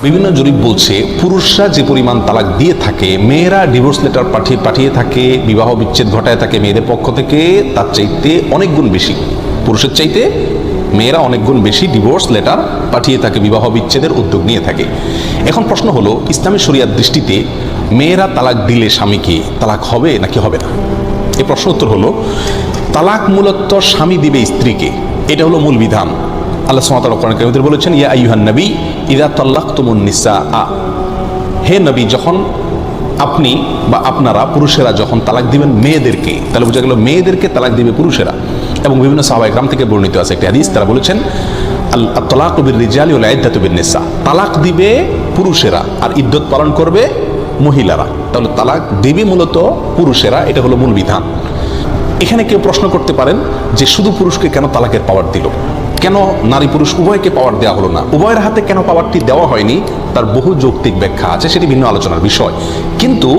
বিভিন্ন জরিপ বলছে পুরুষরা যে পরিমাণ তালাক দিয়ে থাকে, মেয়েরা ডিভোর্স লেটার পাঠিয়ে থাকে, বিবাহ বিচ্ছেদ ঘটায় থাকে মেয়েদের পক্ষ থেকে, তার চাইতে অনেক গুণ বেশি, পুরুষের চাইতে মেয়েরা অনেক গুণ বেশি ডিভোর্স লেটার পাঠিয়ে থাকে, বিবাহ বিচ্ছেদের উদ্যোগ নিয়ে থাকে। এখন প্রশ্ন হলো, ইসলামী শরিয়ার দৃষ্টিতে মেয়েরা তালাক দিলে স্বামীকে তালাক হবে নাকি হবে না? এই প্রশ্ন উত্তর হলো, তালাক মূলত স্বামী দিবে স্ত্রীকে, এটা হলো মূল বিধান। আল্লাহ সুবহানাহু ওয়া তাআলা কোরআন কারীমে বলেছেন, ইয়া আইয়ুহান নবী ইযা তাল্লাকতুমুন নিসা, হে নবী, যখন আপনি বা আপনারা পুরুষেরা যখন তালাক দিবেন মেয়েদেরকে, তাহলে বোঝা গেল মেয়েদেরকে তালাক দিবে পুরুষেরা। এবং বিভিন্ন সাহাবায়ে কেরাম থেকে বর্ণিত আছে একটা হাদিস, তারা বলেছেন আত-তালাকু বির-রিজালি ওয়াল ইদ্দাতু বিন-নিসা, তালাক দিবে পুরুষেরা আর ইদ্যত পালন করবে মহিলারা। তাহলে তালাক দিবে মূলত পুরুষেরা, এটা হলো মূল বিধান। এখানে কেউ প্রশ্ন করতে পারেন যে শুধু পুরুষকে কেন তালাকের পাওয়ার দিল, কেন নারী পুরুষ উভয়কে পাওয়ার দেওয়া হলো না, উভয়ের হাতে কেন পাওয়ারটি দেওয়া হয়নি? তার বহু যৌক্তিক ব্যাখ্যা আছে, সেটি ভিন্ন আলোচনার বিষয়। কিন্তু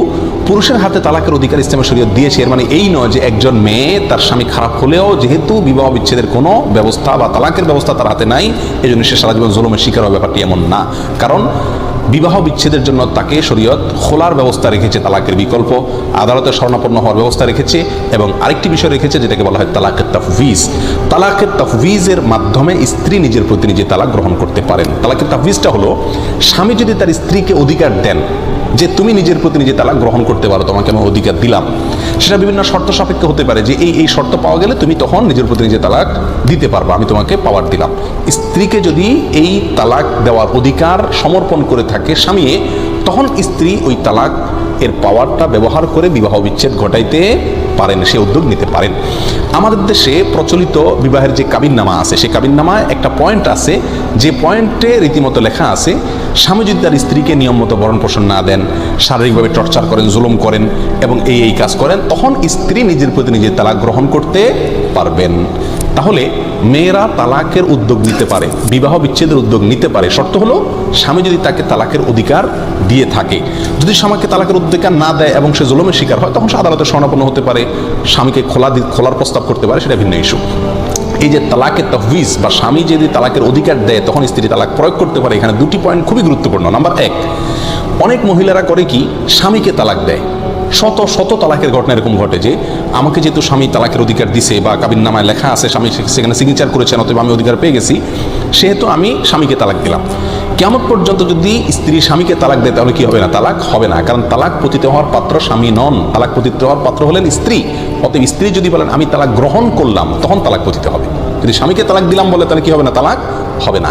পুরুষের হাতে তালাকের অধিকার ইসলামী শরীয়ত দিয়েছে, এর মানে এই নয় যে একজন মেয়ে তার স্বামী খারাপ হলেও যেহেতু বিবাহ বিচ্ছেদের কোনো ব্যবস্থা বা তালাকের ব্যবস্থা তার হাতে নাই, এই জন্য সে সারা জীবন জুলুমের শিকার হবে, ব্যাপারটি এমন না। কারণ বিবাহ বিচ্ছেদের জন্য তাকে শরীয়ত খোলার ব্যবস্থা রেখেছে, তালাকের বিকল্প, আদালতে শরণাপন্ন হওয়ার ব্যবস্থা রেখেছে, এবং আরেকটি বিষয় রেখেছে যেটাকে বলা হয় তালাকের তাফউইজ। তালাকের তাফউইজের মাধ্যমে স্ত্রী নিজের প্রতি নিজে তালাক গ্রহণ করতে পারেন। তালাকের তাফউইজটা হলো, স্বামী যদি তার স্ত্রীকে অধিকার দেন যে তুমি নিজের প্রতি নিজে তালাক গ্রহণ করতে পারো, তোমাকে আমি অধিকার দিলাম, সেটা বিভিন্ন শর্ত সাপেক্ষে হতে পারে যে এই শর্ত পাওয়া গেলে তুমি তখন নিজের প্রতি নিজে তালাক দিতে পারবে, আমি তোমাকে পাওয়ার দিলাম। স্ত্রীকে যদি এই তালাক দেওয়ার অধিকার সমর্পণ করে থাকে স্বামী, তখন স্ত্রী ওই তালাক এর পাওয়ারটা ব্যবহার করে বিবাহ বিচ্ছেদ ঘটাইতে পারেন, সে উদ্যোগ নিতে পারেন। আমাদের দেশে প্রচলিত বিবাহের যে কাবিননামা আছে, সেই কাবিননামায় একটা পয়েন্ট আছে, যে পয়েন্টে রীতিমতো লেখা আছে, স্বামী যদি তার স্ত্রীকে নিয়ম মতো ভরণ পোষণ না দেন, শারীরিকভাবে টর্চার করেন, জুলুম করেন এবং এই কাজ করেন, তখন স্ত্রী নিজের প্রতি নিজে তালাক গ্রহণ করতে পারবেন। তাহলে মেয়েরা তালাকের উদ্যোগ নিতে পারে, বিবাহ বিচ্ছেদের উদ্যোগ নিতে পারে, শর্ত হলো স্বামী যদি তাকে তালাকের অধিকার দিয়ে থাকে। যদি স্বামীকে তালাকের অধিকার না দেয় এবং সে জুলুমের শিকার হয়, তখন সে আদালতে শরণাপন্ন হতে পারে, স্বামীকে খোলার প্রস্তাব করতে পারে, সেটা ভিন্ন ইস্যু। এই যে তালাকের তাফউইজ বা স্বামী যদি তালাকের অধিকার দেয় তখন স্ত্রী তালাক প্রয়োগ করতে পারে, এখানে দুটি পয়েন্ট খুবই গুরুত্বপূর্ণ। নাম্বার এক, অনেক মহিলারা করে কি, স্বামীকে তালাক দেয়। শত শত তালাকের ঘটনা এরকম ঘটে যে আমাকে যেহেতু স্বামী তালাকের অধিকার দিছে বা কাবিননামায় লেখা আছে, স্বামী সেখানে সিগনেচার করেছেন, অতএব আমি অধিকার পেয়ে গেছি, সেহেতু আমি স্বামীকে তালাক দিলাম। কিয়ামত পর্যন্ত যদি স্ত্রী স্বামীকে তালাক দেয় তাহলে কি হবে না? তালাক হবে না, কারণ তালাক পতিত হওয়ার পাত্র স্বামী নন, তালাক পতিত হওয়ার পাত্র হলেন স্ত্রী। অতএব স্ত্রী যদি বলেন আমি তালাক গ্রহণ করলাম, তখন তালাক পতিত হবে। যদি স্বামীকে তালাক দিলাম বলে তাহলে কি হবে না? তালাক হবে না।